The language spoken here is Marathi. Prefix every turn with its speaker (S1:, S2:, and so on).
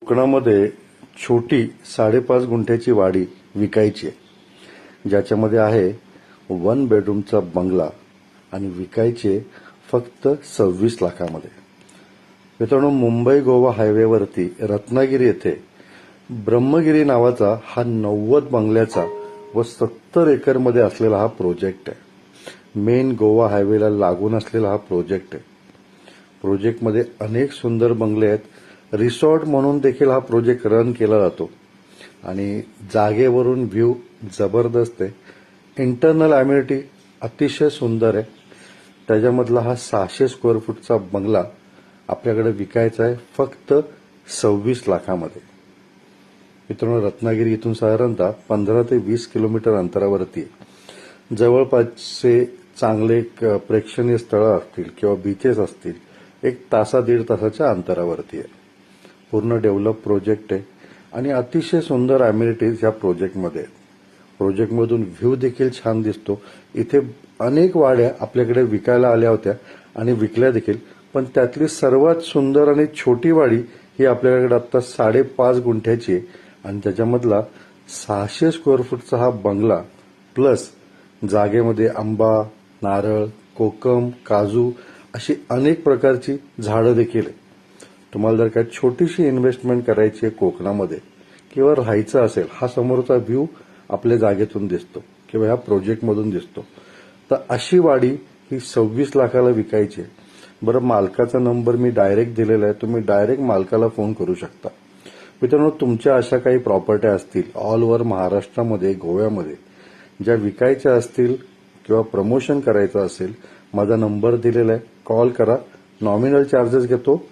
S1: कोकणामध्ये छोटी 5.5 गुंठ्याची वाडी विकायची आहे, ज्याच्यामध्ये आहे 1 बेडरूमचा बंगला आणि विकायचे फक्त 26 लाखामध्ये. मित्रांनो, मुंबई गोवा हायवेवरती रत्नागिरी येथे ब्रह्मगिरी नावाचा हा 90 बंगल्याचा व 70 एकरमध्ये असलेला हा प्रोजेक्ट आहे. मेन गोवा हायवेला लागून असलेला हा प्रोजेक्ट आहे. प्रोजेक्टमध्ये अनेक सुंदर बंगले आहेत. रिसॉर्ट म्हणून देखील हा प्रोजेक्ट रन केला जातो आणि जागेवरून व्ह्यू जबरदस्त आहे. इंटरनल अम्युनिटी अतिशय सुंदर आहे. त्याच्यामधला हा 600 स्क्वेअर फूटचा बंगला आपल्याकडे विकायचा आहे फक्त 26 लाखामध्ये. मित्रांनो, रत्नागिरी इथून साधारणतः 15 ते 20 किलोमीटर अंतरावरती जवळपासचे चांगले प्रेक्षणीय स्थळं असतील किंवा बीचेस असतील 1-1.5 तासाच्या अंतरावरती आहे. पूर्ण डेव्हलप प्रोजेक्ट आहे आणि अतिशय सुंदर अम्युनिटीज ह्या प्रोजेक्टमध्ये आहेत. प्रोजेक्टमधून व्ह्यू देखील छान दिसतो. इथे अनेक वाड्या आपल्याकडे विकायला आल्या होत्या आणि विकल्या देखील, पण त्यातली सर्वात सुंदर आणि छोटी वाडी ही आपल्याकडे आता 5.5 गुंठ्याची आहे आणि त्याच्यामधला 600 स्क्वेअर फूटचा हा बंगला प्लस जागेमध्ये आंबा, नारळ, कोकम, काजू अशी अनेक प्रकारची झाडं देखील आहे. तुम्हाला जर काय छोटीशी इन्व्हेस्टमेंट करायची आहे कोकणामध्ये किंवा राहायचं असेल, हा समोरचा व्ह्यू आपल्या जागेतून दिसतो किंवा ह्या प्रोजेक्टमधून दिसतो, तर अशी वाडी ही 26 लाखाला विकायची आहे. बरं, मालकाचा नंबर मी डायरेक्ट दिलेला आहे. तुम्ही डायरेक्ट मालकाला फोन करू शकता. मित्रांनो, तुमच्या अशा काही प्रॉपर्ट्या असतील ऑल ओव्हर महाराष्ट्रामध्ये, गोव्यामध्ये ज्या विकायच्या असतील किंवा प्रमोशन करायचं असेल, माझा नंबर दिलेला आहे. कॉल करा. नॉमिनल चार्जेस घेतो.